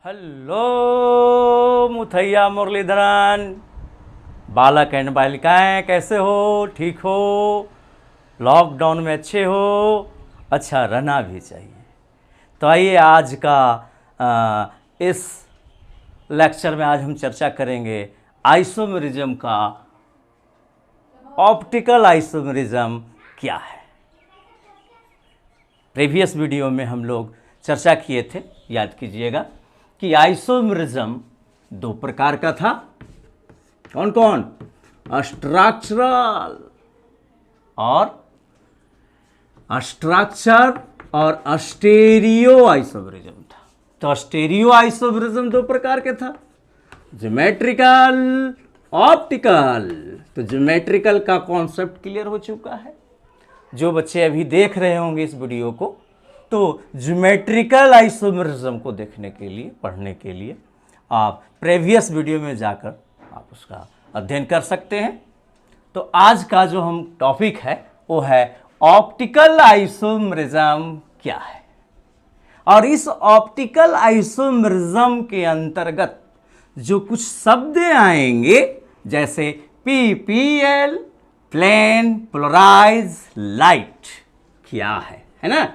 Hello Muttiah Muraleedharan, बालक and बालिकाएं कैसे हो? ठीक हो? लॉकडाउन में अच्छे हो? अच्छा रहना भी चाहिए। तो आइए आज का इस लेक्चर में आज हम चर्चा करेंगे आइसोमेरिज्म का। ऑप्टिकल आइसोमेरिज्म क्या है? प्रीवियस वीडियो में हम लोग चर्चा किए थे, याद कीजिएगा, कि आइसोमेरिज्म दो प्रकार का था। कौन कौन? स्ट्रक्चरल और स्टेरियो आइसोमेरिज्म था। तो स्टेरियो आइसोमेरिज्म दो प्रकार के था, ज्योमेट्रिकल, ऑप्टिकल। तो ज्योमेट्रिकल का कॉन्सेप्ट क्लियर हो चुका है। जो बच्चे अभी देख रहे होंगे इस वीडियो को, तो ज्योमेट्रिकल आइसोमेरिज्म को देखने के लिए, पढ़ने के लिए आप प्रीवियस वीडियो में जाकर आप उसका अध्ययन कर सकते हैं। तो आज का जो हम टॉपिक है वो है ऑप्टिकल आइसोमेरिज्म क्या है। और इस ऑप्टिकल आइसोमेरिज्म के अंतर्गत जो कुछ शब्द आएंगे, जैसे पीपीएल, प्लेन, पोलराइज, लाइट, क्या है ना।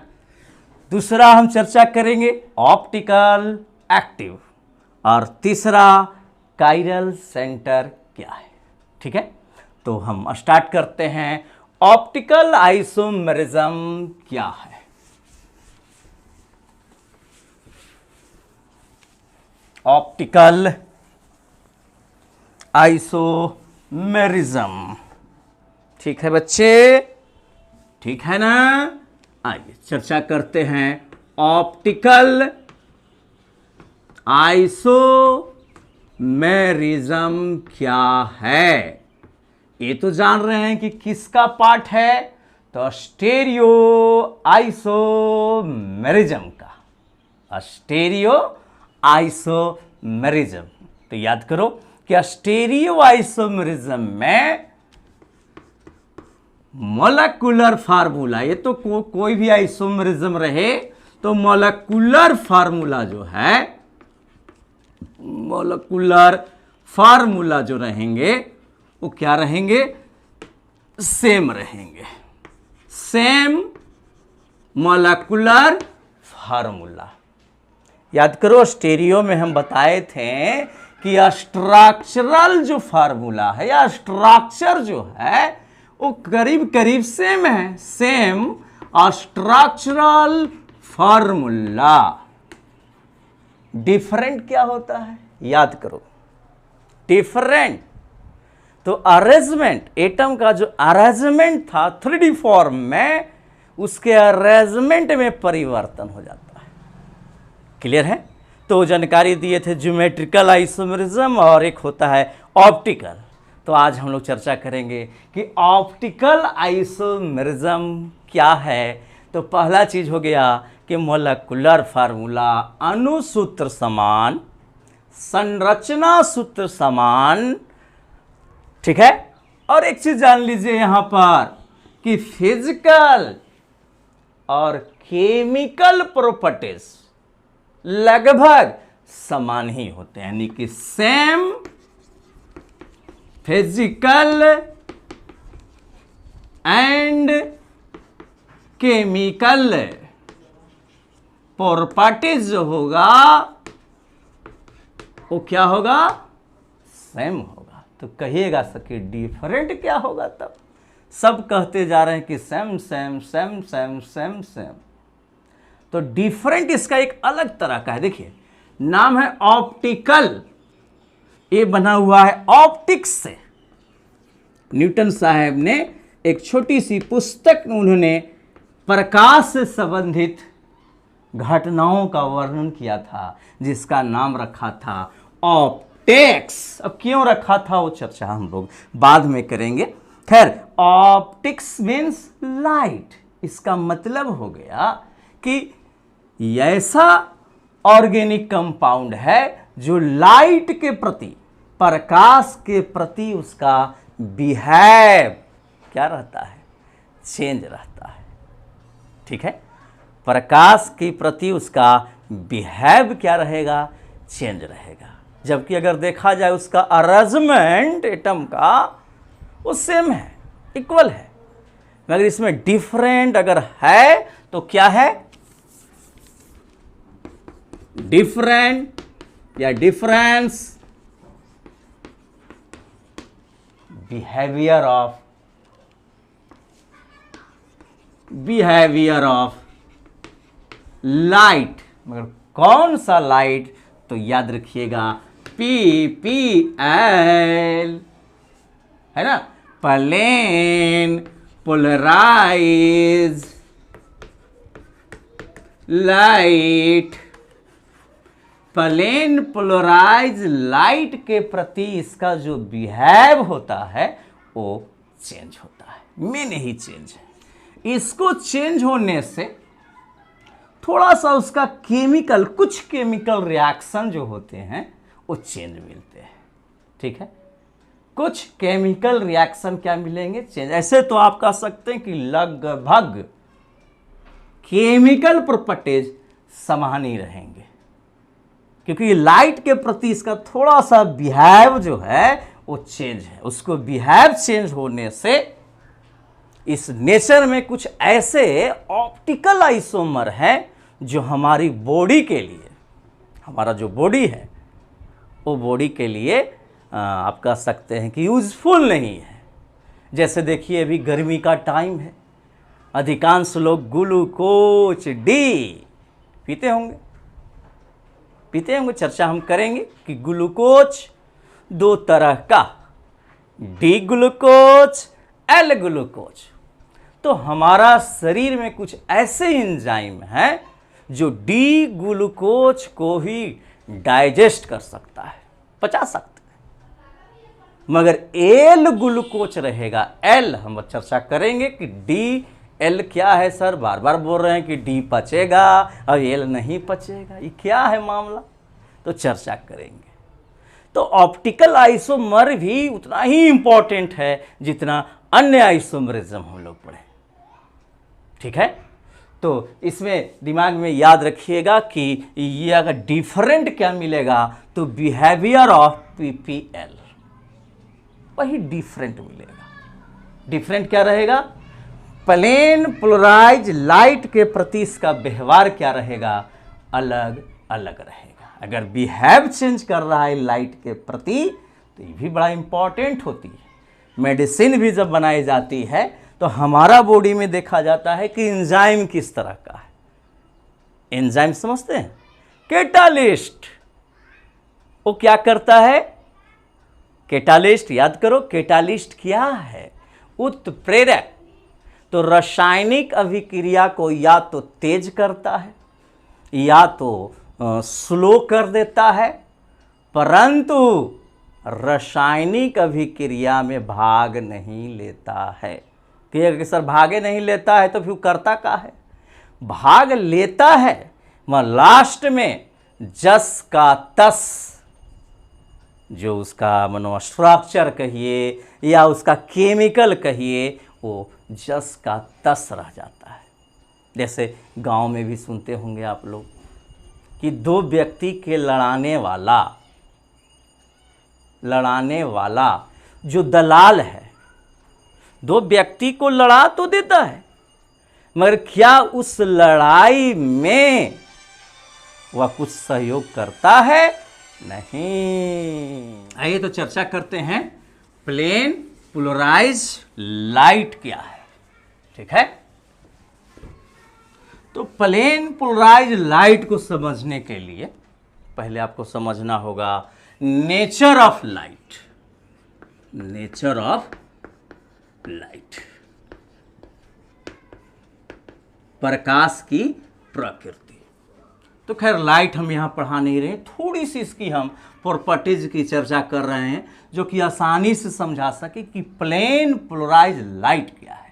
दूसरा हम चर्चा करेंगे ऑप्टिकल एक्टिव, और तीसरा काइरल सेंटर क्या है। ठीक है, तो हम स्टार्ट करते हैं। ऑप्टिकल आइसोमेरिज्म क्या है? ऑप्टिकल आइसोमेरिज्म, ठीक है बच्चे? ठीक है ना? आइए चर्चा करते हैं। ऑप्टिकल आइसोमेरिज्म क्या है? ये तो जान रहे हैं कि किसका पार्ट है, तो स्टेरियो आइसोमेरिज्म का। स्टेरियो आइसोमेरिज्म, तो याद करो कि स्टेरियो आइसोमेरिज्म में मोलेकुलर फार्मूला, ये तो कोई भी आइसोमेरिज्म रहे तो मोलेकुलर फार्मूला जो है, मोलेकुलर फार्मूला जो रहेंगे वो क्या रहेंगे? सेम रहेंगे। Same molecular formula. याद करो, स्टेरियो में हम बताए थे कि स्ट्रक्चरल जो फार्मूला है या स्ट्रक्चर जो है वो करीब करीब सेम है। Same structural formula. डिफरेंट क्या होता है? याद करो, डिफरेंट तो अरेंजमेंट, एटम का जो अरेंजमेंट था 3D फॉर्म में, उसके अरेंजमेंट में परिवर्तन हो जाता है। क्लियर है? तो जानकारी दिए थे ज्योमेट्रिकल आइसोमेरिज्म और एक होता है ऑप्टिकल। तो आज हम लोग चर्चा करेंगे कि ऑप्टिकल आइसोमेरिज्म क्या है। तो पहला चीज हो गया कि मोलेकुलर फार्मूला, अणुसूत्र समान, संरचना सूत्र समान। ठीक है? और एक चीज जान लीजिए यहां पर कि फिजिकल और केमिकल प्रॉपर्टीज लगभग समान ही होते हैं, यानी कि same physical and chemical properties जो होगा वो क्या होगा? सेम होगा। तो कहिएगा सके डिफरेंट क्या होगा? तब सब कहते जा रहे हैं कि same same same same same same. तो डिफरेंट इसका एक अलग तरह का है। देखिए, नाम है ऑप्टिकल, ये बना हुआ है ऑप्टिक्स से। न्यूटन साहब ने एक छोटी सी पुस्तक में उन्होंने प्रकाश से संबंधित घटनाओं का वर्णन किया था, जिसका नाम रखा था ऑप्टिक्स। अब क्यों रखा था वो चर्चा हम लोग बाद में करेंगे। खैर, ऑप्टिक्स मीन्स लाइट। इसका मतलब हो गया कि ऐसा ऑर्गेनिक कंपाउंड है जो लाइट के प्रति, प्रकाश के प्रति उसका बिहेव क्या रहता है? चेंज रहता है। ठीक है? प्रकाश के प्रति उसका बिहेव क्या रहेगा? चेंज रहेगा, जबकि अगर देखा जाए उसका अरेंजमेंट एटम का वो सेम है, इक्वल है, मगर इसमें डिफरेंट अगर है तो क्या है, डिफरेंट या डिफरेंस बिहेवियर ऑफ लाइट। मगर कौन सा लाइट, तो याद रखिएगा PPL है ना, plane polarise light. Plane polarise light के प्रति इसका जो बिहेव होता है वो चेंज होता है, मेन यही चेंज है। इसको चेंज होने से थोड़ा सा उसका केमिकल, कुछ केमिकल रिएक्शन जो होते हैं वो चेंज मिलते हैं, ठीक है। कुछ केमिकल रिएक्शन क्या मिलेंगे, चेंज। ऐसे तो आप कह सकते हैं कि लगभग केमिकल प्रॉपर्टीज समान ही रहेंगे, क्योंकि लाइट के प्रति इसका थोड़ा सा बिहेव जो है वो चेंज है। उसको बिहेव चेंज होने से इस नेचर में कुछ ऐसे ऑप्टिकल आइसोमर हैं जो हमारी बॉडी के लिए, हमारा जो बॉडी है वो बॉडी के लिए आप कह सकते हैं कि यूजफुल नहीं है। जैसे देखिए अभी गर्मी का टाइम है, अधिकांश लोग ग्लूकोज डी पीते होंगे, चर्चा हम करेंगे कि ग्लूकोज दो तरह का, डी ग्लूकोज, एल ग्लूकोज। तो हमारा शरीर में कुछ ऐसे एंजाइम हैं जो डी ग्लूकोज को ही डाइजेस्ट कर सकता है, पचा सकता है, मगर एल ग्लूकोज रहेगा। एल हम चर्चा करेंगे कि डी एल क्या है सर, बार बार बोल रहे हैं कि डी पचेगा और एल नहीं पचेगा, ये क्या है मामला, तो चर्चा करेंगे। तो ऑप्टिकल आइसोमर भी उतना ही इंपॉर्टेंट है जितना अन्य आइसोमरिज्म हम लोग पढ़े, ठीक है। तो इसमें दिमाग में याद रखिएगा कि ये अगर डिफरेंट क्या मिलेगा तो बिहेवियर ऑफ PPL, वही डिफरेंट मिलेगा। डिफरेंट क्या रहेगा, प्लेन पोलराइज लाइट के प्रति इसका व्यवहार क्या रहेगा, अलग अलग रहेगा। अगर बिहेव चेंज कर रहा है लाइट के प्रति तो ये भी बड़ा इंपॉर्टेंट होती है। मेडिसिन भी जब बनाई जाती है तो हमारा बॉडी में देखा जाता है कि एंजाइम किस तरह का है। एंजाइम समझते हैं, कैटालिस्ट, वो क्या करता है, कैटालिस्ट याद करो, कैटालिस्ट क्या है, उत्प्रेरक। तो रासायनिक अभिक्रिया को या तो तेज करता है या तो स्लो कर देता है, परंतु रासायनिक अभिक्रिया में भाग नहीं लेता है। कि सर भागे नहीं लेता है तो फिर करता क्या है, भाग लेता है मगर लास्ट में जस का तस, जो उसका मनोस्ट्रक्चर कहिए या उसका केमिकल कहिए, वो जस का तस रह जाता है। जैसे गांव में भी सुनते होंगे आप लोग कि दो व्यक्ति के लड़ाने वाला जो दलाल है, दो व्यक्ति को लड़ा तो देता है मगर क्या उस लड़ाई में वह कुछ सहयोग करता है, नहीं। आइए तो चर्चा करते हैं प्लेन पोलराइज लाइट क्या है, ठीक है। तो प्लेन पोलराइज लाइट को समझने के लिए पहले आपको समझना होगा nature of light. Nature of light, प्रकाश की प्रकृति। तो खैर लाइट हम यहाँ पढ़ा नहीं रहे, थोड़ी सी इसकी हम प्रॉपर्टीज की चर्चा कर रहे हैं जो कि आसानी से समझा सके कि प्लेन पोलराइज लाइट क्या है।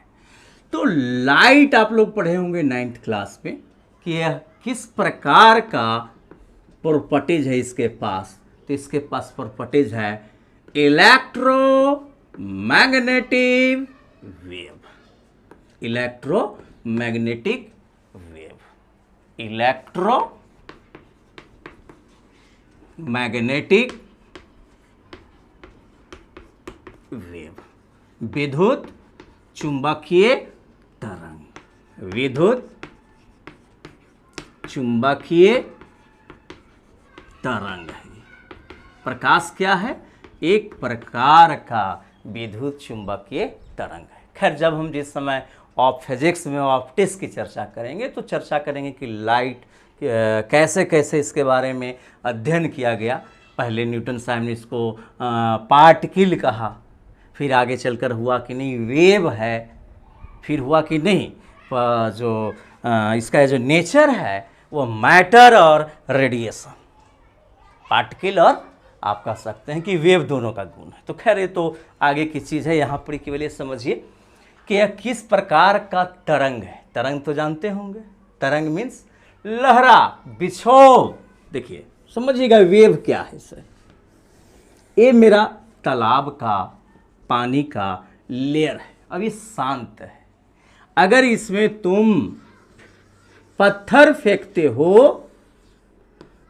तो लाइट आप लोग पढ़े होंगे 9th क्लास में कि यह किस प्रकार का प्रॉपर्टीज है इसके पास। तो इसके पास प्रॉपर्टीज है electromagnetic wave, electromagnetic wave, magnetic wave, विद्युत चुंबकीय तरंग, विद्युत चुंबकीय तरंग है। प्रकाश क्या है? एक प्रकार का विद्युत चुंबकीय तरंग है। खैर, जब हम जिस समय ऑफ फिजिक्स में ऑप्टिक्स की चर्चा करेंगे तो चर्चा करेंगे कि लाइट कैसे कैसे इसके बारे में अध्ययन किया गया। पहले न्यूटन साहब ने इसको पार्टिकल कहा, फिर आगे चलकर हुआ कि नहीं वेव है, फिर हुआ कि नहीं जो इसका जो नेचर है वो मैटर और रेडिएशन, पार्टिकल और आप कह सकते हैं कि वेव दोनों का गुण है। तो खैर ये तो आगे की चीज़ है, यहाँ पर केवल ये समझिए कि यह किस प्रकार का तरंग है। तरंग तो जानते होंगे, तरंग मीन्स लहरा, बिछोव। देखिए समझिएगा वेव क्या है सर। ये मेरा तालाब का पानी का लेयर है, अब ये शांत है। अगर इसमें तुम पत्थर फेंकते हो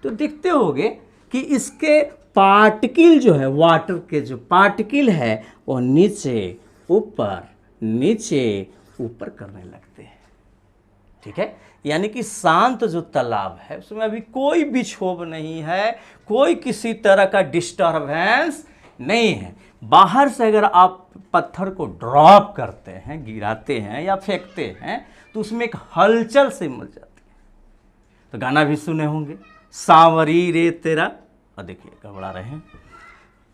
तो देखते होगे कि इसके पार्टिकल जो है, वाटर के जो पार्टिकल है वो नीचे ऊपर नीचे ऊपर करने लगते हैं। ठीक है, यानी कि शांत जो तालाब है उसमें अभी कोई भी क्षोभ नहीं है, कोई किसी तरह का डिस्टर्बेंस नहीं है। बाहर से अगर आप पत्थर को ड्रॉप करते हैं, गिराते हैं या फेंकते हैं तो उसमें एक हलचल सी मच जाती है। तो गाना भी सुने होंगे, सांवरी रे तेरा, और देखिए घबरा रहे हैं,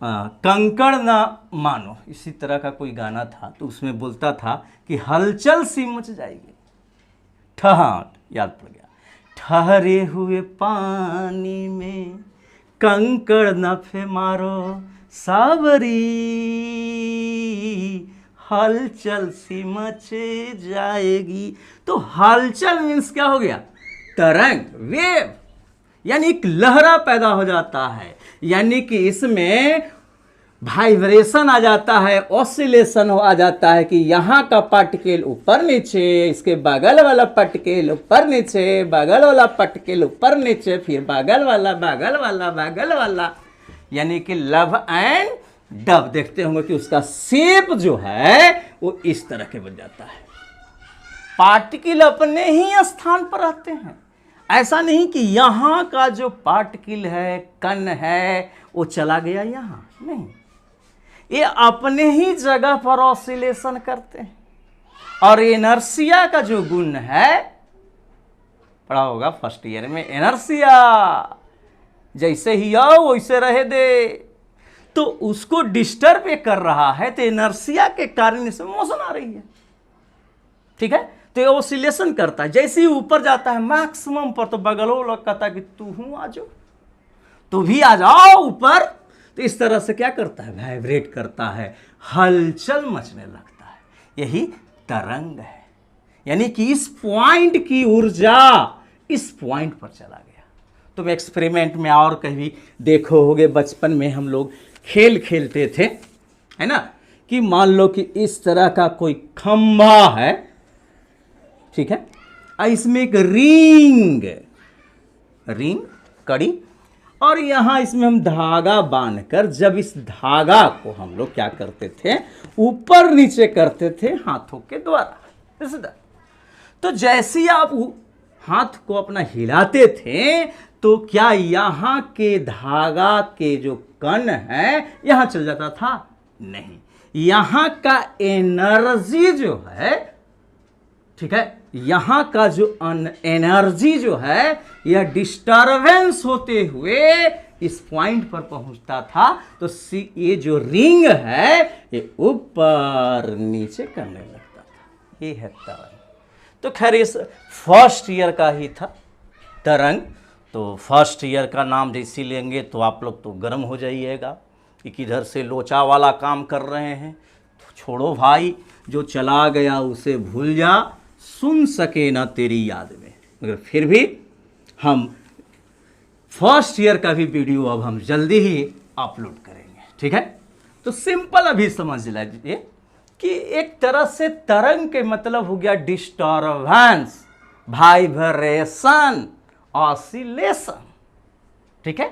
कंकड़ ना मानो, इसी तरह का कोई गाना था। तो उसमें बोलता था कि हलचल सी मच जाएगी, ठहर, याद पड़ गया, ठहरे हुए पानी में कंकड़ न फे मारो सावरी, हलचल सी मचे जाएगी। तो हलचल मीन्स क्या हो गया? तरंग, वेव, यानी एक लहरा पैदा हो जाता है, यानी कि इसमें वाइब्रेशन आ जाता है, ऑसिलेशन आ जाता है कि यहाँ का पार्टिकल ऊपर नीचे, इसके बगल वाला पार्टिकल ऊपर नीचे, बगल वाला पार्टिकल ऊपर नीचे, फिर बगल वाला बगल वाला बगल वाला, यानी कि लव एंड डब। देखते होंगे कि उसका शेप जो है वो इस तरह के बन जाता है। पार्टिकल अपने ही स्थान पर रहते हैं, ऐसा नहीं कि यहाँ का जो पार्टिकल है, कण है, वो चला गया यहाँ, नहीं, ये अपने ही जगह पर ऑसिलेशन करते हैं। और इनर्शिया का जो गुण है, पढ़ा होगा फर्स्ट ईयर में, इनर्शिया, जैसे ही आओ वैसे रहे दे, तो उसको डिस्टर्ब कर रहा है, तो इनर्शिया के कारण इसमें मोशन आ रही है। ठीक है, तो ये ऑसिलेशन करता है। जैसे ही ऊपर जाता है मैक्सिमम पर, तो बगलों लोग कहता है कि तू हूं आ जाओ, तू भी आ जाओ ऊपर। तो इस तरह से क्या करता है? वाइब्रेट करता है, हलचल मचने लगता है। यही तरंग है, यानी कि इस पॉइंट की ऊर्जा इस पॉइंट पर चला गया। तुम एक्सपेरिमेंट में और कहीं देखो होगे, बचपन में हम लोग खेल खेलते थे, है ना, कि मान लो कि इस तरह का कोई खंभा है, ठीक है, इसमें एक रिंग कड़ी, और यहाँ इसमें हम धागा बांधकर, जब इस धागा को हम लोग क्या करते थे, ऊपर नीचे करते थे हाथों के द्वारा। तो जैसे ही आप हाथ को अपना हिलाते थे तो क्या यहाँ के धागा के जो कण है यहाँ चल जाता था? नहीं, यहाँ का एनर्जी जो है, ठीक है, यहाँ का जो एनर्जी जो है यह डिस्टर्बेंस होते हुए इस पॉइंट पर पहुंचता था। तो ये जो रिंग है ये ऊपर नीचे करने लगता था। ये है तरंग। तो खैर इस फर्स्ट ईयर का ही था तरंग। तो फर्स्ट ईयर का नाम जैसे लेंगे तो आप लोग तो गर्म हो जाइएगा कि किधर से लोचा वाला काम कर रहे हैं। तो छोड़ो भाई, जो चला गया उसे भूल जा, सुन सके ना तेरी याद में। मगर फिर भी हम फर्स्ट ईयर का भी वीडियो अब हम जल्दी ही अपलोड करेंगे, ठीक है। तो सिंपल अभी समझ लीजिए कि एक तरह से तरंग के मतलब हो गया डिस्टर्बेंस, वाइब्रेशन, ऑसिलेशन, ठीक है।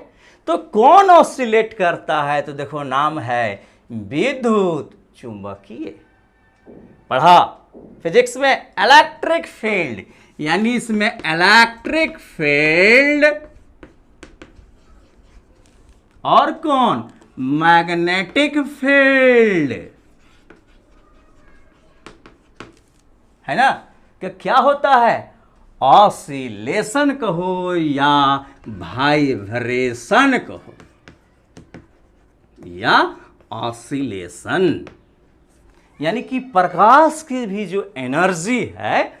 तो कौन ऑसिलेट करता है? तो देखो नाम है विद्युत चुंबकीय। पढ़ा फिजिक्स में इलेक्ट्रिक फील्ड, यानी इसमें इलेक्ट्रिक फील्ड और कौन? मैग्नेटिक फील्ड, है ना। क्या होता है? ऑसिलेशन कहो या वाइब्रेशन कहो या ऑसिलेशन, यानी कि प्रकाश की भी जो एनर्जी है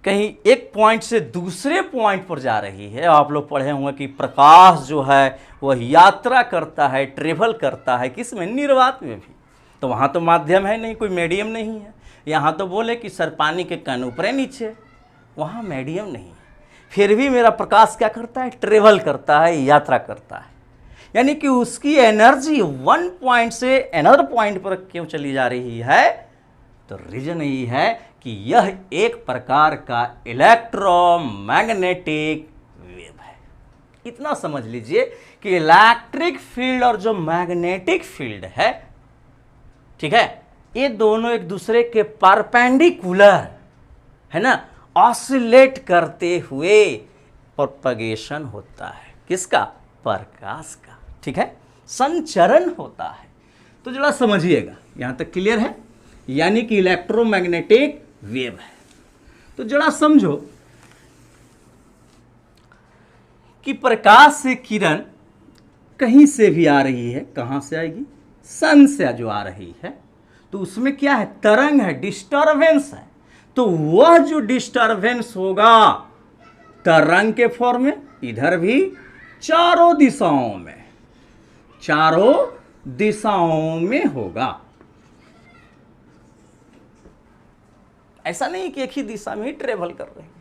कहीं एक पॉइंट से दूसरे पॉइंट पर जा रही है। आप लोग पढ़े होंगे कि प्रकाश जो है वह यात्रा करता है, ट्रेवल करता है, किस में? निर्वात में भी। तो वहाँ तो माध्यम है नहीं, कोई मीडियम नहीं है। यहाँ तो बोले कि सर पानी के कण ऊपर नीचे, वहाँ मीडियम नहीं है, फिर भी मेरा प्रकाश क्या करता है? ट्रेवल करता है, यात्रा करता है। यानी कि उसकी एनर्जी वन पॉइंट से अनदर पॉइंट पर क्यों चली जा रही है? तो रीजन यही है कि यह एक प्रकार का इलेक्ट्रोमैग्नेटिक वेव है। इतना समझ लीजिए कि इलेक्ट्रिक फील्ड और जो मैग्नेटिक फील्ड है, ठीक है, ये दोनों एक दूसरे के परपेंडिकुलर, है ना, ऑसिलेट करते हुए प्रोपगेशन होता है। किसका? प्रकाश का। ठीक है, संचरण होता है। तो जरा समझिएगा, यहां तक क्लियर है? यानी कि इलेक्ट्रोमैग्नेटिक वेव है। तो जरा समझो कि प्रकाश से किरण कहीं से भी आ रही है, कहां से आएगी? सन से जो आ रही है, तो उसमें क्या है? तरंग है, डिस्टरबेंस है। तो वह जो डिस्टरबेंस होगा तरंग के फॉर्म में, इधर भी चारों दिशाओं में होगा। ऐसा नहीं कि एक ही दिशा में ही ट्रेवल कर रहे हैं,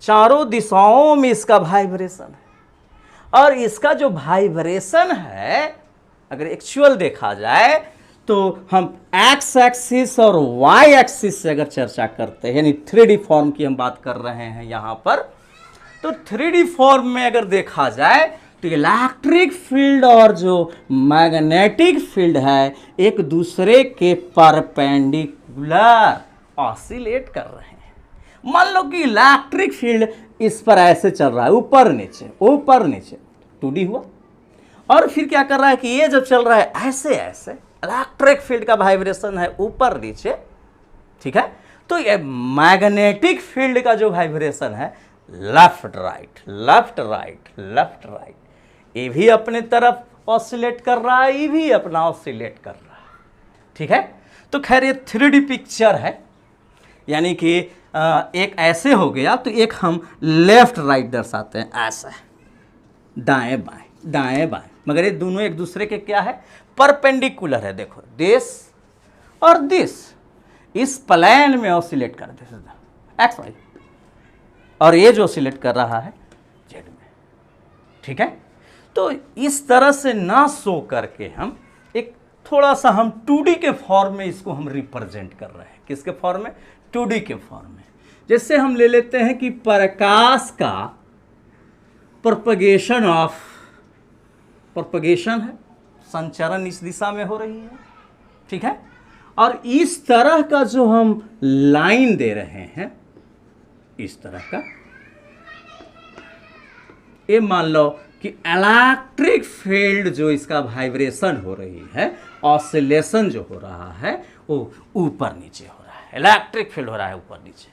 चारों दिशाओं में इसका वाइब्रेशन है। और इसका जो वाइब्रेशन है, अगर एक्चुअल देखा जाए तो हम एक्स एक्सिस और वाई एक्सिस से अगर चर्चा करते हैं, यानी 3D फॉर्म की हम बात कर रहे हैं यहां पर, तो 3D फॉर्म में अगर देखा जाए तो इलेक्ट्रिक फील्ड और जो मैग्नेटिक फील्ड है एक दूसरे के परपेंडिकुलर ऑसिलेट कर रहे हैं। मान लो कि इलेक्ट्रिक फील्ड इस पर ऐसे चल रहा है, ऊपर नीचे 2D हुआ, और फिर क्या कर रहा है कि ये जब चल रहा है ऐसे ऐसे, इलेक्ट्रिक फील्ड का वाइब्रेशन है ऊपर नीचे, ठीक है। तो ये मैग्नेटिक फील्ड का जो वाइब्रेशन है left right left right left right, ये भी अपने तरफ ऑसिलेट कर रहा है, ये भी अपना ऑसिलेट कर रहा है, ठीक है। तो खैर ये 3D पिक्चर है, यानी कि एक ऐसे हो गया, तो एक हम लेफ्ट राइट दर्शाते हैं, ऐसा दाएं बाएं, मगर ये दोनों एक दूसरे के क्या है? परपेंडिकुलर है। देखो दिस और दिस इस प्लेन में ऑसिलेट कर रहे हैं, एक्स वाई, और ये जो ऑसिलेट कर रहा है जेड में, ठीक है। तो इस तरह से ना सो करके हम एक थोड़ा सा हम 2D के फॉर्म में इसको हम रिप्रेजेंट कर रहे हैं। किसके फॉर्म में? 2D के फॉर्म में। जैसे हम ले लेते हैं कि प्रकाश का प्रोपगेशन है, संचरण इस दिशा में हो रही है, ठीक है। और इस तरह का जो हम लाइन दे रहे हैं, इस तरह का, ये मान लो कि इलेक्ट्रिक फील्ड जो इसका वाइब्रेशन हो रही है, ऑसिलेशन जो हो रहा है, वो ऊपर नीचे हो रहा है, इलेक्ट्रिक फील्ड हो रहा है ऊपर नीचे।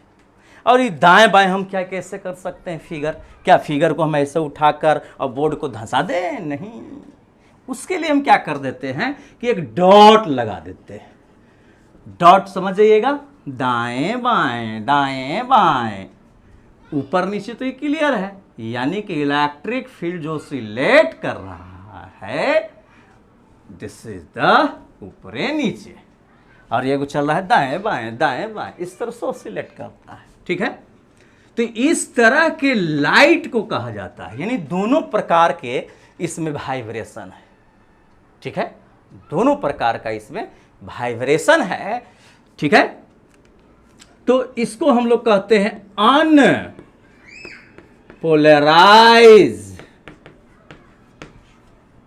और ये दाएं बाएं हम क्या कैसे कर सकते हैं? फिगर, क्या फिगर को हम ऐसे उठाकर और बोर्ड को धंसा दें? नहीं, उसके लिए हम क्या कर देते हैं कि एक डॉट लगा देते हैं। डॉट समझ जाइएगा, दाएं बाएं ऊपर नीचे, तो ये क्लियर है। यानी कि इलेक्ट्रिक फील्ड जो ऑसिलेट कर रहा है, दिस इज द ऊपर नीचे, और ये चल रहा है दाएं बाएं, इस तरह से ऑसिलेट करता है, ठीक है। तो इस तरह के लाइट को कहा जाता है, यानी दोनों प्रकार के इसमें वाइब्रेशन है, ठीक है, दोनों प्रकार का इसमें वाइब्रेशन है, ठीक है। तो इसको हम लोग कहते हैं अनपोलराइज्ड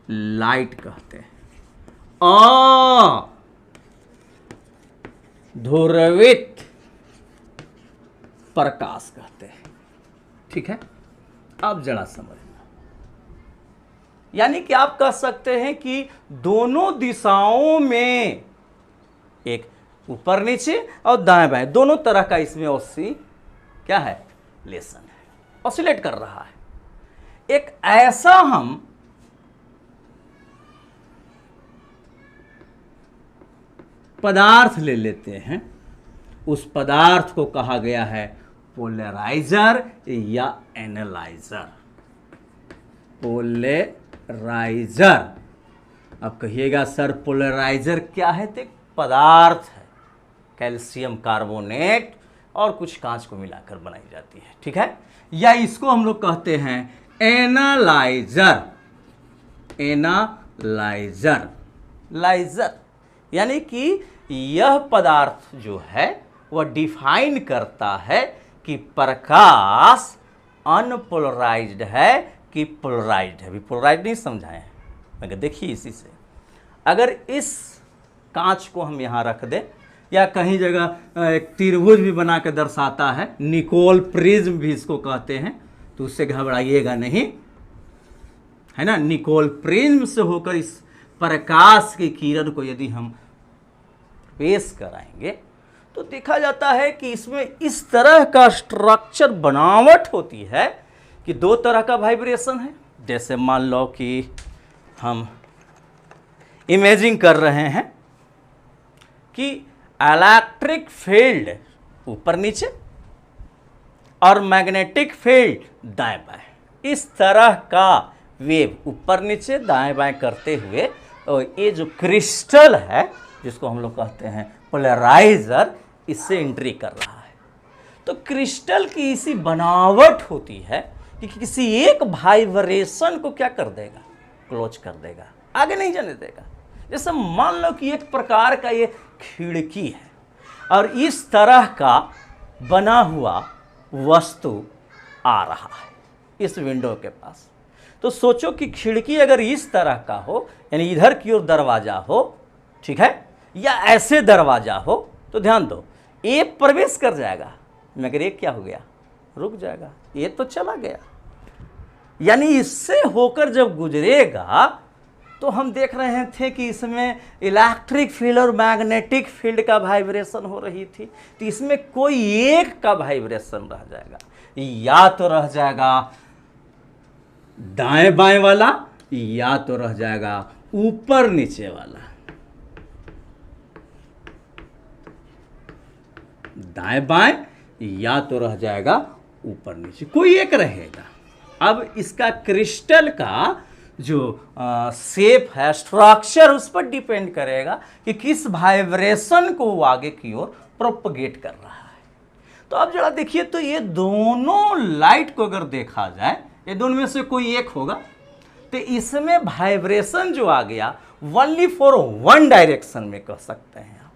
लाइट कहते हैं। ध्रुवित प्रकाश कहते हैं। ठीक है, अब जरा समझना, यानी कि आप कह सकते हैं कि दोनों दिशाओं में, एक ऊपर नीचे और दाएं बाएं, दोनों तरह का इसमें क्या है, लेसन है, ऑसिलेट कर रहा है। एक ऐसा हम पदार्थ ले लेते हैं, उस पदार्थ को कहा गया है पोलराइजर या एनालाइजर। पोलराइजर, अब कहिएगा सर पोलराइजर क्या है? तो एक पदार्थ है, कैल्शियम कार्बोनेट और कुछ कांच को मिलाकर बनाई जाती है। ठीक है, या इसको हम लोग कहते हैं एनालाइजर। एनालाइजर, लाइजर, यानी कि यह पदार्थ जो है वह डिफाइन करता है कि प्रकाश अनपोलराइज्ड है कि पोलराइज्ड है। अभी पोलराइज्ड नहीं समझाए हैं, मगर देखिए इसी से, अगर इस कांच को हम यहाँ रख दें, या कहीं जगह एक त्रिभुज भी बना के दर्शाता है, निकोल प्रिज्म भी इसको कहते हैं, तो उससे घबराइएगा नहीं, है ना। निकोल प्रिज्म से होकर इस प्रकाश की किरण को यदि हम पेश कराएंगे तो देखा जाता है कि इसमें इस तरह का स्ट्रक्चर बनावट होती है कि दो तरह का वाइब्रेशन है। जैसे मान लो कि हम इमेजिंग कर रहे हैं कि इलेक्ट्रिक फील्ड ऊपर नीचे और मैग्नेटिक फील्ड दाएं बाएं, इस तरह का वेव ऊपर नीचे दाएं बाएं करते हुए, और ये जो क्रिस्टल है जिसको हम लोग कहते हैं पोलराइजर, इससे एंट्री कर रहा है। तो क्रिस्टल की इसी बनावट होती है कि किसी एक वाइब्रेशन को क्या कर देगा, क्लोज कर देगा, आगे नहीं जाने देगा। जैसे मान लो कि एक प्रकार का ये खिड़की है और इस तरह का बना हुआ वस्तु आ रहा है इस विंडो के पास, तो सोचो कि खिड़की अगर इस तरह का हो, यानी इधर की ओर दरवाजा हो, ठीक है, या ऐसे दरवाजा हो, तो ध्यान दो, ये प्रवेश कर जाएगा मगर ये क्या हो गया, रुक जाएगा, ये तो चला गया। यानी इससे होकर जब गुजरेगा तो हम देख रहे थे कि इसमें इलेक्ट्रिक फील्ड और मैग्नेटिक फील्ड का वाइब्रेशन हो रही थी, तो इसमें कोई एक का वाइब्रेशन रह जाएगा, या तो रह जाएगा दाएं बाएं वाला, या तो रह जाएगा ऊपर नीचे वाला। दाएं बाएं या तो रह जाएगा ऊपर नीचे, कोई एक रहेगा। अब इसका क्रिस्टल का जो शेप है, स्ट्रक्चर, उस पर डिपेंड करेगा कि किस वाइब्रेशन को वो आगे की ओर प्रोपगेट कर रहा है। तो अब जरा देखिए, तो ये दोनों लाइट को अगर देखा जाए, ये दोनों में से कोई एक होगा, तो इसमें वाइब्रेशन जो आ गया ओनली फॉर वन डायरेक्शन में कह सकते हैं आप,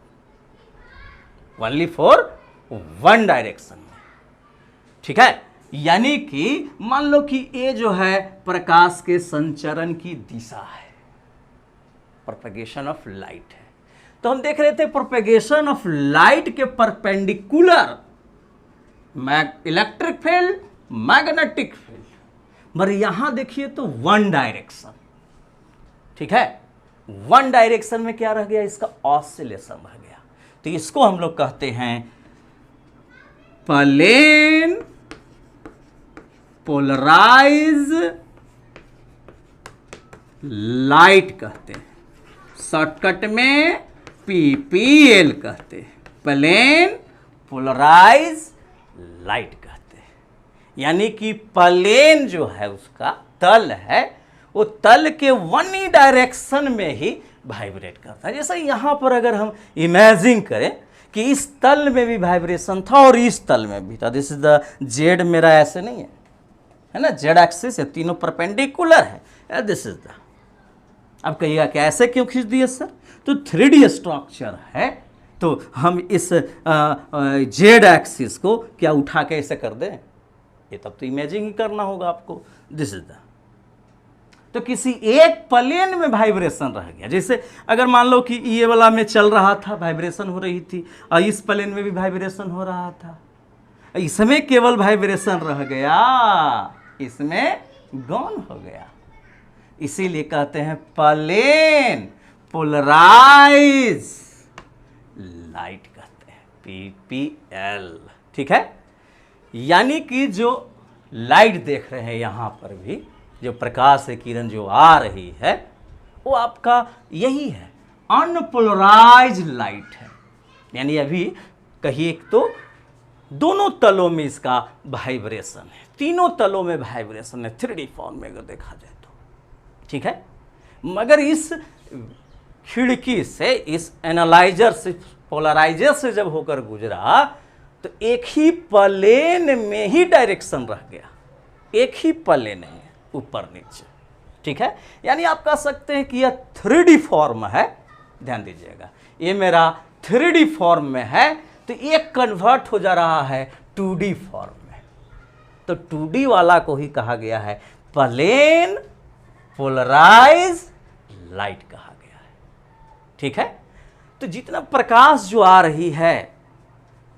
ओनली फॉर वन डायरेक्शन में। ठीक है, यानी कि मान लो कि ये जो है प्रकाश के संचरण की दिशा है, प्रोपेगेशन ऑफ लाइट है। तो हम देख रहे थे प्रोपेगेशन ऑफ लाइट के perpendicular electric field, magnetic field, मगर यहां देखिए तो वन डायरेक्शन। ठीक है, वन डायरेक्शन में क्या रह गया, इसका ऑसिलेशन रह गया। तो इसको हम लोग कहते हैं प्लेन पोलराइज लाइट कहते हैं, शॉर्टकट में पीपीएल कहते हैं, प्लेन पोलराइज लाइट कहते हैं। यानी कि प्लेन जो है, उसका तल है, वो तल के वन ही डायरेक्शन में ही वाइब्रेट करता है। जैसे यहाँ पर अगर हम इमेजिन करें कि इस तल में भी वाइब्रेशन था और इस तल में भी था, दिस इज द जेड, मेरा ऐसे नहीं है ना, जेड एक्सिस है, तीनों परपेंडिकुलर है, दिस इज द। अब कहिएगा कि ऐसे क्यों खींच दिए सर, तो 3D स्ट्रक्चर है, तो हम इस जेड एक्सिस को क्या उठा के ऐसे कर दें, ये तब तो इमेजिंग ही करना होगा आपको, दिस इज द। तो किसी एक प्लेन में वाइब्रेशन रह गया। जैसे अगर मान लो कि ये वाला में चल रहा था, वाइब्रेशन हो रही थी, और इस प्लेन में भी वाइब्रेशन हो रहा था, इसमें केवल वाइब्रेशन रह गया, इसमें गौन हो गया। इसीलिए कहते हैं प्लेन पोलराइज लाइट कहते हैं, PPL। ठीक है, यानी कि जो लाइट देख रहे हैं यहाँ पर भी, जो प्रकाश से किरण जो आ रही है, वो आपका यही है, अनपोलराइज लाइट है। यानी अभी कहिए तो दोनों तलों में इसका वाइब्रेशन है, तीनों तलों में वाइब्रेशन है 3D फॉर्म में अगर देखा जाए तो। ठीक है, मगर इस खिड़की से, इस एनालाइजर से, पोलराइजर से जब होकर गुजरा तो एक ही प्लेन में ही डायरेक्शन रह गया, एक ही प्लेन है, ऊपर नीचे। ठीक है, यानी आप कह सकते हैं कि यह 3D फॉर्म है। ध्यान दीजिएगा, ये मेरा 3D फॉर्म में है, तो ये कन्वर्ट हो जा रहा है 2D फॉर्म में। तो 2D वाला को ही कहा गया है प्लेन पोलराइज लाइट कहा गया है। ठीक है, तो जितना प्रकाश जो आ रही है,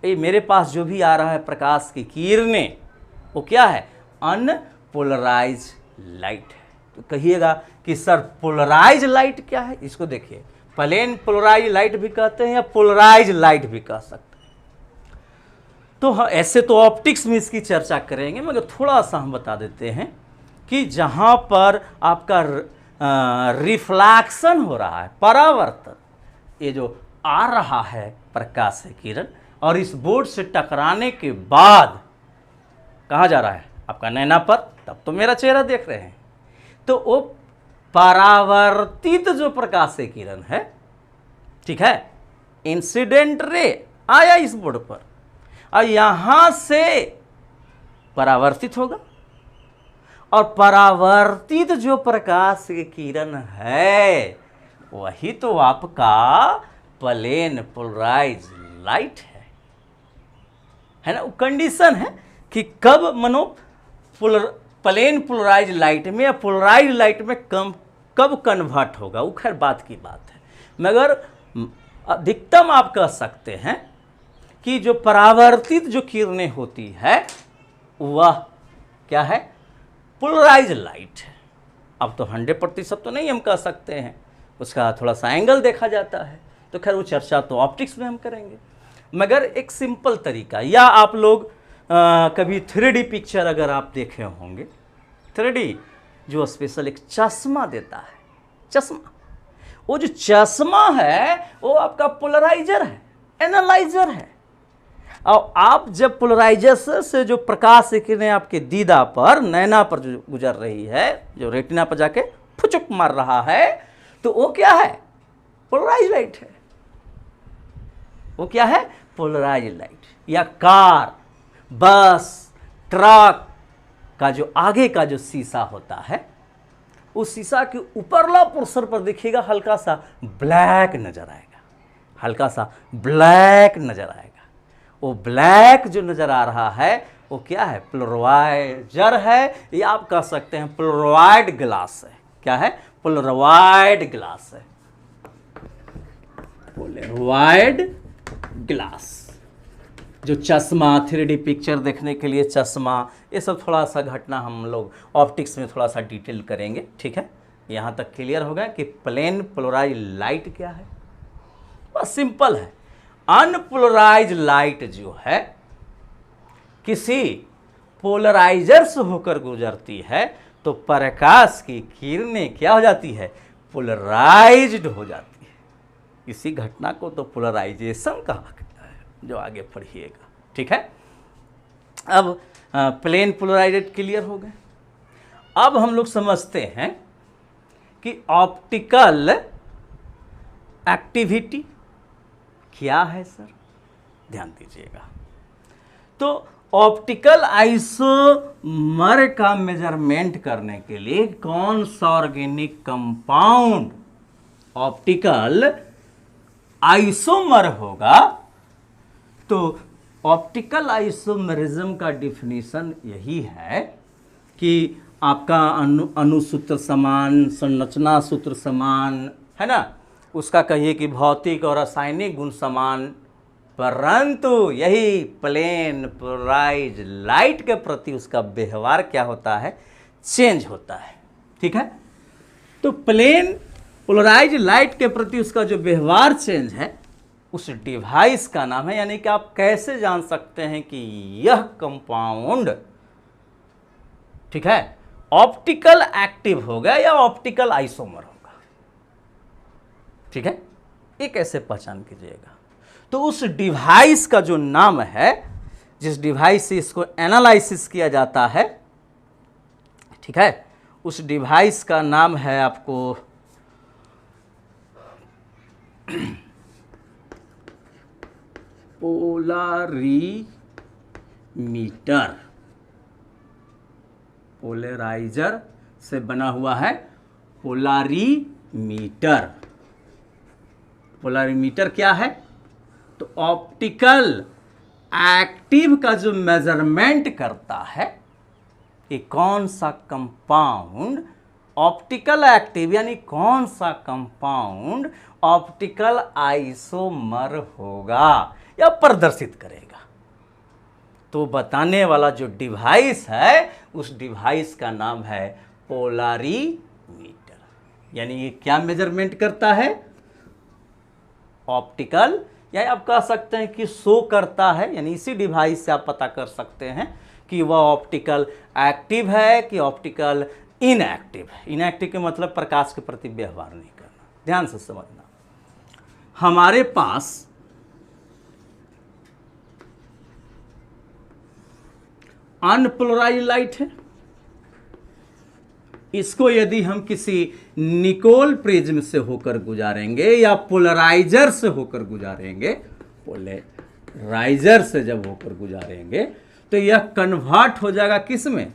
ये मेरे पास जो भी आ रहा है प्रकाश की किरणें, वो क्या है, अनपोलराइज लाइट है। तो कहिएगा कि सर पोलराइज लाइट क्या है? इसको देखिए, प्लेन पोलराइज लाइट भी कहते हैं या पोलराइज लाइट भी कह सकते हैं। तो हाँ, ऐसे तो ऑप्टिक्स में इसकी चर्चा करेंगे, मगर थोड़ा सा हम बता देते हैं कि जहाँ पर आपका रिफ्लैक्शन हो रहा है, परावर्तन, ये जो आ रहा है प्रकाश से किरण, और इस बोर्ड से टकराने के बाद कहाँ जा रहा है, आपका नैना पर, तब तो मेरा चेहरा देख रहे हैं, तो वो परावर्तित जो प्रकाश से किरण है, ठीक है, इंसिडेंट रे आया इस बोर्ड पर, और यहां से परावर्तित होगा, और परावर्तित जो प्रकाश की किरण है वही तो आपका प्लेन पोलराइज लाइट है ना। वो कंडीशन है कि कब मनो प्लेन पोलराइज लाइट में या पोलराइज लाइट में कब कन्वर्ट होगा, वो खैर बात की बात है, मगर अधिकतम आप कह सकते हैं कि जो परावर्तित जो किरणें होती है वह क्या है, पोलराइज लाइट है। अब तो 100% तो नहीं हम कह सकते हैं, उसका थोड़ा सा एंगल देखा जाता है, तो खैर वो चर्चा तो ऑप्टिक्स में हम करेंगे, मगर एक सिंपल तरीका, या आप लोग कभी 3D पिक्चर अगर आप देखे होंगे, 3D जो स्पेशल एक चश्मा देता है, चश्मा, वो जो चश्मा है वो आपका पोलराइजर है, एनालाइजर है। और आप जब पोलराइजर से जो प्रकाश की किरणें आपके दीदा पर, नैना पर जो गुजर रही है, जो रेटिना पर जाके फुचुक मार रहा है, तो वो क्या है, पोलराइज लाइट है। वो क्या है, पोलराइज लाइट। या कार, बस, ट्रक का जो आगे का जो शीशा होता है, उस शीशा के ऊपरला पोर्शन पर देखिएगा हल्का सा ब्लैक नजर आएगा, हल्का सा ब्लैक नजर आएगा। वो ब्लैक जो नजर आ रहा है वो क्या है, पोलराइजर है, या आप कह सकते हैं पोलराइड ग्लास है। क्या है, पोलराइड ग्लास है, पोलराइड ग्लास। जो चश्मा, 3D पिक्चर देखने के लिए चश्मा, ये सब थोड़ा सा घटना हम लोग ऑप्टिक्स में थोड़ा सा डिटेल करेंगे। ठीक है, यहाँ तक क्लियर हो गया कि प्लेन पोलराइज लाइट क्या है। बस सिंपल है, अनपोलराइज लाइट जो है किसी पोलराइजर से होकर गुजरती है तो प्रकाश की किरणें क्या हो जाती है, पोलराइज्ड हो जाती है। इसी घटना को तो पोलराइजेशन कहा गया है, जो आगे पढ़िएगा। ठीक है, अब प्लेन पोलराइज्ड क्लियर हो गए। अब हम लोग समझते हैं कि ऑप्टिकल एक्टिविटी क्या है सर, ध्यान दीजिएगा। तो ऑप्टिकल आइसोमर का मेजरमेंट करने के लिए कौन सा ऑर्गेनिक कंपाउंड ऑप्टिकल आइसोमर होगा, तो ऑप्टिकल आइसोमरिज्म का डिफिनीशन यही है कि आपका अणुसूत्र समान, संरचना सूत्र समान, है ना, उसका कहिए कि भौतिक और रासायनिक गुण समान, परंतु यही प्लेन पोलराइज लाइट के प्रति उसका व्यवहार क्या होता है, चेंज होता है। ठीक है, तो प्लेन पोलराइज लाइट के प्रति उसका जो व्यवहार चेंज है उस डिवाइस का नाम है, यानी कि आप कैसे जान सकते हैं कि यह कंपाउंड, ठीक है, ऑप्टिकल एक्टिव होगा या ऑप्टिकल आइसोमर होगा। ठीक है, ये कैसे पहचान कीजिएगा, तो उस डिवाइस का जो नाम है, जिस डिवाइस से इसको एनालिसिस किया जाता है, ठीक है, उस डिवाइस का नाम है आपको पोलरीमीटर। पोलराइजर से बना हुआ है पोलरीमीटर। पोलरीमीटर क्या है, तो ऑप्टिकल एक्टिव का जो मेजरमेंट करता है कि कौन सा कंपाउंड ऑप्टिकल एक्टिव, यानी कौन सा कंपाउंड ऑप्टिकल आइसोमर होगा या प्रदर्शित करेगा, तो बताने वाला जो डिवाइस है उस डिवाइस का नाम है पोलरीमीटर। यानी ये क्या मेजरमेंट करता है, ऑप्टिकल, या आप कह सकते हैं कि शो करता है, यानी इसी डिवाइस से आप पता कर सकते हैं कि वह ऑप्टिकल एक्टिव है कि ऑप्टिकल इनएक्टिव है। इनएक्टिव के मतलब प्रकाश के प्रति व्यवहार नहीं करना। ध्यान से समझना, हमारे पास अनपोलराइज्ड लाइट है, इसको यदि हम किसी निकोल प्रिज्म से होकर गुजारेंगे या पोलराइजर से होकर गुजारेंगे, पोलराइजर से जब होकर गुजारेंगे तो यह कन्वर्ट हो जाएगा किस में,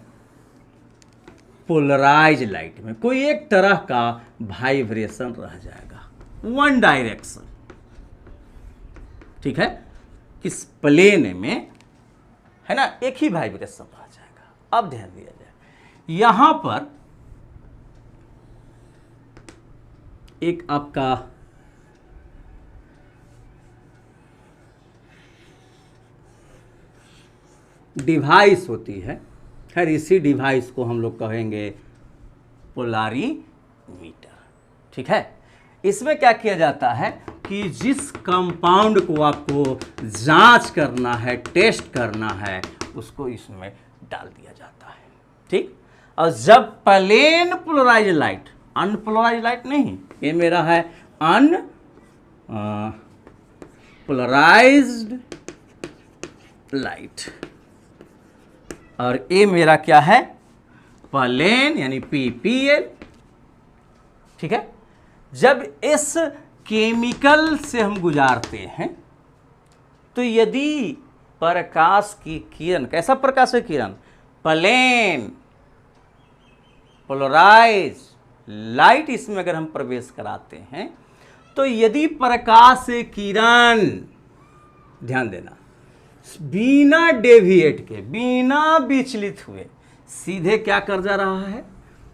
पोलराइज लाइट में। कोई एक तरह का वाइब्रेशन रह जाएगा, वन डायरेक्शन। ठीक है, किस प्लेन में, है ना, एक ही वाइब्रेशन रह जाएगा। अब ध्यान दिया जाए, यहां पर एक आपका डिवाइस होती है, खैर इसी डिवाइस को हम लोग कहेंगे पोलरीमीटर। ठीक है, इसमें क्या किया जाता है कि जिस कंपाउंड को आपको जांच करना है, टेस्ट करना है, उसको इसमें डाल दिया जाता है। ठीक, और जब plane polarise light, unpolarise light नहीं, ये मेरा है पोलराइज्ड लाइट, और ये मेरा क्या है, प्लेन, यानी PPL। ठीक है, जब इस केमिकल से हम गुजारते हैं तो यदि प्रकाश की किरण, कैसा प्रकाश की किरण, प्लेन पोलराइज लाइट, इसमें अगर हम प्रवेश कराते हैं तो यदि प्रकाश की किरण, ध्यान देना, बिना डेविएट के, बिना विचलित हुए सीधे क्या कर जा रहा है,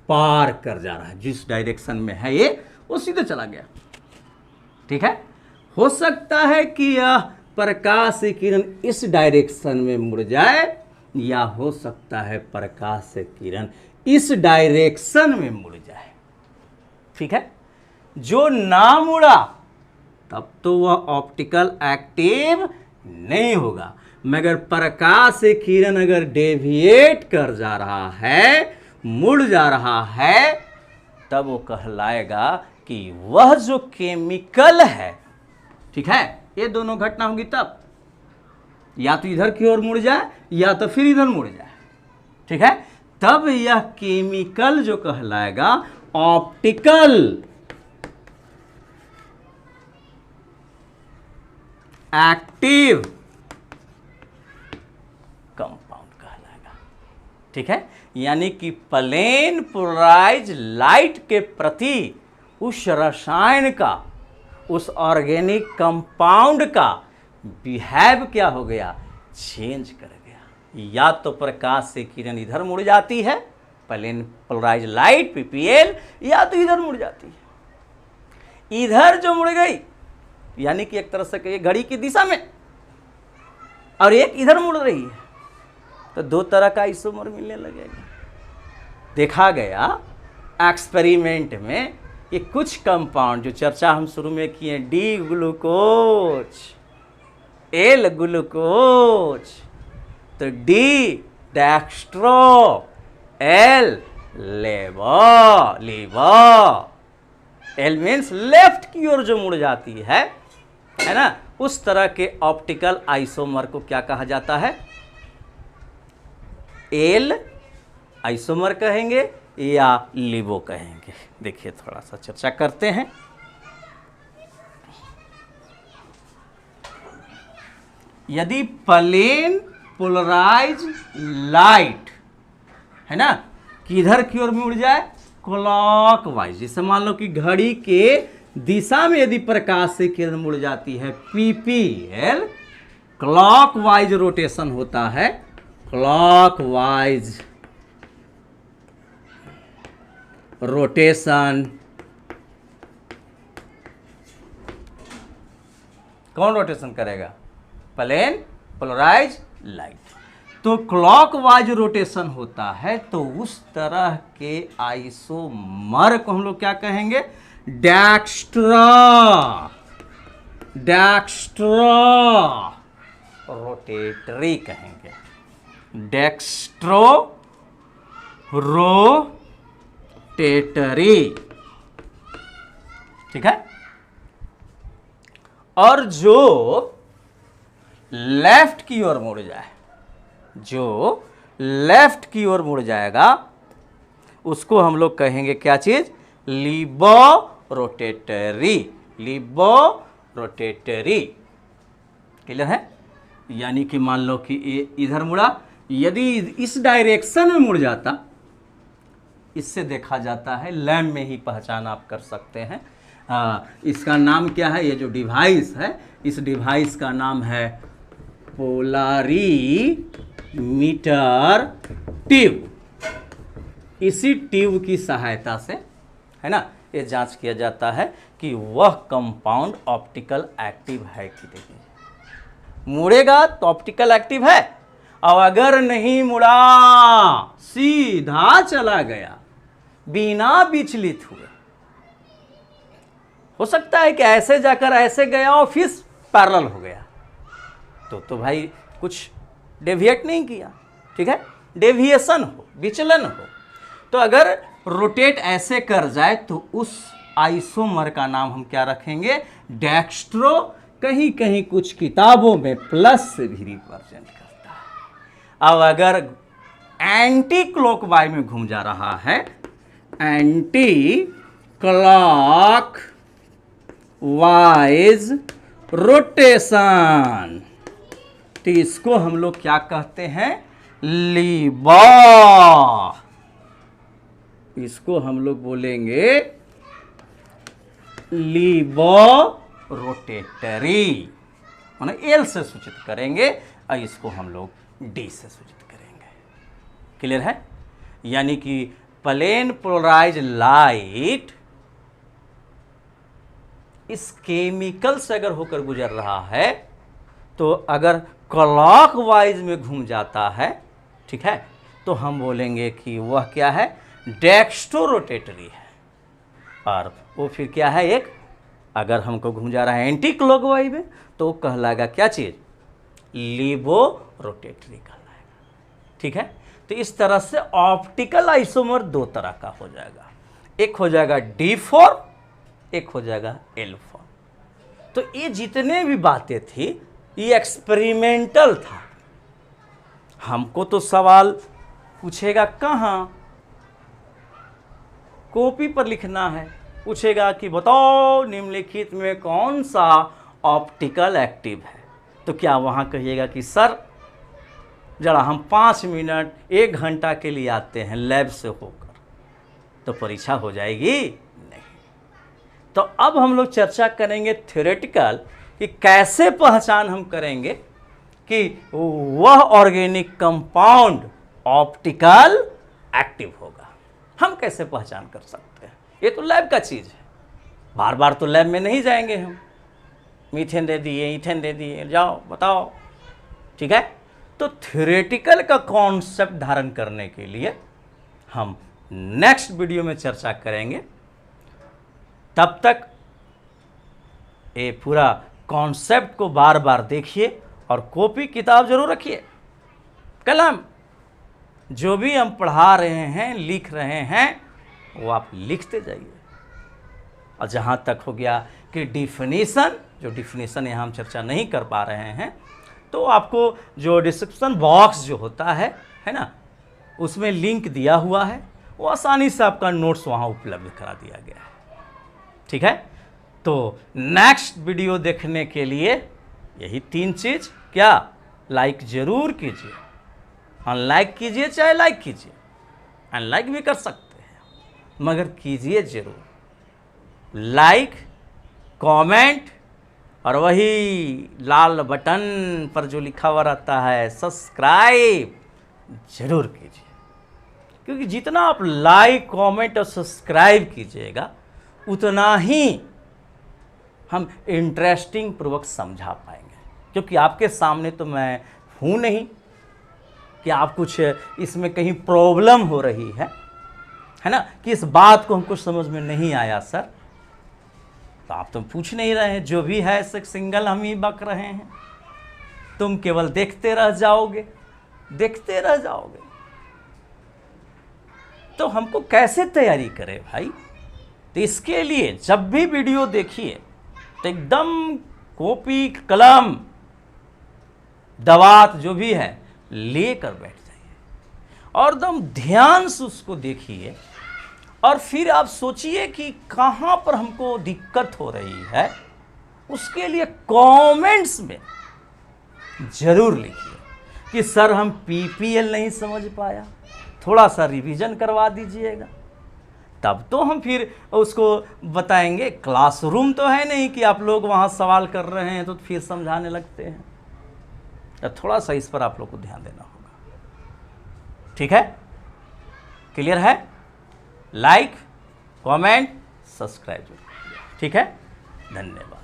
पार कर जा रहा है, जिस डायरेक्शन में है ये वो सीधे चला गया। ठीक है, हो सकता है कि यह प्रकाश की किरण इस डायरेक्शन में मुड़ जाए, या हो सकता है प्रकाश की किरण इस डायरेक्शन में मुड़ जाए। ठीक है, जो ना मुड़ा तब तो वह ऑप्टिकल एक्टिव नहीं होगा, मगर प्रकाश की किरण अगर डेविएट कर जा रहा है, मुड़ जा रहा है, तब वो कहलाएगा कि वह जो केमिकल है, ठीक है, ये दोनों घटना होगी तब, या तो इधर की ओर मुड़ जाए या तो फिर इधर मुड़ जाए। ठीक है, तब यह केमिकल जो कहलाएगा ऑप्टिकल एक्टिव कंपाउंड कहलाएगा। ठीक है, यानी कि प्लेन पोलराइज लाइट के प्रति उस रसायन का, उस ऑर्गेनिक कंपाउंड का बिहेव क्या हो गया, चेंज कर गया। या तो प्रकाश से किरण इधर मुड़ जाती है, प्लेन पोलराइज लाइट पीपीएल, या तो इधर मुड़ जाती है। इधर जो मुड़ गई यानी कि एक तरह से कहिए घड़ी की दिशा में, और एक इधर मुड़ रही है, तो दो तरह का आइसोमर मिलने लगेगा। देखा गया एक्सपेरिमेंट में ये कुछ कंपाउंड जो चर्चा हम शुरू में किए, डी ग्लूकोज, एल ग्लूकोज, तो D dextro, L laevo, L means left की ओर जो मुड़ जाती है ना, उस तरह के ऑप्टिकल आइसोमर को क्या कहा जाता है? एल आइसोमर कहेंगे या लिवो कहेंगे। देखिए थोड़ा सा चर्चा करते हैं। यदि प्लेन पोलराइज लाइट है ना, किधर की ओर मुड़ जाए? क्लॉकवाइज। जैसे मान लो कि घड़ी के दिशा में यदि प्रकाश से किरण मुड़ जाती है, पीपीएल, क्लॉकवाइज रोटेशन होता है, क्लॉकवाइज रोटेशन। कौन रोटेशन करेगा? Plane polarise light. तो क्लॉकवाइज रोटेशन होता है, तो उस तरह के आइसोमर को हम लोग क्या कहेंगे? डेक्स्ट्रा रोटेटरी कहेंगे। डेक्स्ट्रो रोटेटरी, ठीक है। और जो लेफ्ट की ओर मुड़ जाए, जो लेफ्ट की ओर मुड़ जाएगा, उसको हम लोग कहेंगे क्या चीज? लिबो रोटेटरी। लिबो रोटेटरी, क्लियर है? यानी कि मान लो कि इधर मुड़ा, यदि इस डायरेक्शन में मुड़ जाता, इससे देखा जाता है, लैम्प में ही पहचान आप कर सकते हैं। इसका नाम क्या है? ये जो डिवाइस है, इस डिवाइस का नाम है पोलारीमीटर ट्यूब। इसी ट्यूब की सहायता से, है ना, ये जांच किया जाता है कि वह कंपाउंड ऑप्टिकल एक्टिव है कि नहीं। मुड़ेगा तो ऑप्टिकल एक्टिव है, और अगर नहीं मुड़ा, सीधा चला गया बिना विचलित हुए, हो सकता है कि ऐसे जाकर ऐसे गया और फिर पैरेलल हो गया, तो भाई कुछ डेविएट नहीं किया, ठीक है। डेविएशन हो, विचलन हो, तो अगर रोटेट ऐसे कर जाए तो उस आइसोमर का नाम हम क्या रखेंगे? डेक्स्ट्रो। कहीं कहीं कुछ किताबों में प्लस से भी रिप्रेजेंट करता है। अब अगर एंटी क्लॉकवाइज में घूम जा रहा है, एंटी क्लॉकवाइज रोटेशन, तो इसको हम लोग क्या कहते हैं? लीबो। इसको हम लोग बोलेंगे लीबो रोटेटरी, माने एल से सूचित करेंगे, और इसको हम लोग डी से सूचित करेंगे। क्लियर है? यानी कि प्लेन पोलराइज लाइट इस केमिकल से अगर होकर गुजर रहा है, तो अगर क्लॉकवाइज में घूम जाता है, ठीक है, तो हम बोलेंगे कि वह क्या है? डेक्स्ट्रो रोटेटरी है। और वो फिर क्या है? एक, अगर हमको घूम जा रहा है एंटी क्लॉकवाइज में, तो वो कहलाएगा क्या चीज? लीबो रोटेटरी कहलाएगा, ठीक है। तो इस तरह से ऑप्टिकल आइसोमर दो तरह का हो जाएगा, एक हो जाएगा डी फॉर्म, एक हो जाएगा एल फॉर्म। तो ये जितने भी बातें थी, ये एक्सपेरिमेंटल था। हमको तो सवाल पूछेगा कहाँ? कॉपी पर लिखना है। पूछेगा कि बताओ निम्नलिखित में कौन सा ऑप्टिकल एक्टिव है, तो क्या वहाँ कहिएगा कि सर जरा हम 5 मिनट 1 घंटा के लिए आते हैं लैब से होकर, तो परीक्षा हो जाएगी? नहीं। तो अब हम लोग चर्चा करेंगे थ्योरेटिकल कि कैसे पहचान हम करेंगे कि वह ऑर्गेनिक कंपाउंड ऑप्टिकल एक्टिव होगा। हम कैसे पहचान कर सकते हैं? ये तो लैब का चीज़ है, बार बार तो लैब में नहीं जाएंगे हम। मीथेन दे दिए, ईथेन दे दिए, जाओ बताओ, ठीक है। तो थ्योरेटिकल का कॉन्सेप्ट धारण करने के लिए हम नेक्स्ट वीडियो में चर्चा करेंगे। तब तक ये पूरा कॉन्सेप्ट को बार बार देखिए और कॉपी किताब जरूर रखिए। कलम जो भी हम पढ़ा रहे हैं, लिख रहे हैं, वो आप लिखते जाइए। और जहाँ तक हो गया कि डिफिनीसन, जो डिफिनीसन यहाँ हम चर्चा नहीं कर पा रहे हैं, तो आपको जो डिस्क्रिप्शन बॉक्स जो होता है ना, उसमें लिंक दिया हुआ है, वो आसानी से आपका नोट्स वहाँ उपलब्ध करा दिया गया है, ठीक है। तो नेक्स्ट वीडियो देखने के लिए यही 3 चीज़, क्या, लाइक ज़रूर कीजिए, अनलाइक कीजिए चाहे लाइक कीजिए, अनलाइक भी कर सकते हैं मगर कीजिए ज़रूर। लाइक, कमेंट और वही लाल बटन पर जो लिखा हुआ रहता है सब्सक्राइब जरूर कीजिए, क्योंकि जितना आप लाइक, कमेंट और सब्सक्राइब कीजिएगा उतना ही हम इंटरेस्टिंग पूर्वक समझा पाएंगे। क्योंकि आपके सामने तो मैं हूँ नहीं कि आप कुछ इसमें कहीं प्रॉब्लम हो रही है ना, कि इस बात को हमको समझ में नहीं आया सर, तो आप तो पूछ नहीं रहे हैं। जो भी है सिंगल हम ही बक रहे हैं, तुम केवल देखते रह जाओगे, देखते रह जाओगे। तो हमको कैसे तैयारी करें भाई? तो इसके लिए जब भी वीडियो देखिए तो एकदम कॉपी, कलम, दवात जो भी है लेकर बैठ जाइए और एकदम ध्यान से उसको देखिए। और फिर आप सोचिए कि कहाँ पर हमको दिक्कत हो रही है, उसके लिए कमेंट्स में ज़रूर लिखिए कि सर हम पीपीएल नहीं समझ पाया, थोड़ा सा रिवीजन करवा दीजिएगा। तब तो हम फिर उसको बताएंगे। क्लासरूम तो है नहीं कि आप लोग वहाँ सवाल कर रहे हैं तो फिर समझाने लगते हैं। तो थोड़ा सा इस पर आप लोग को ध्यान देना होगा, ठीक है। क्लियर है? लाइक, कमेंट, सब्सक्राइब, ठीक है। धन्यवाद।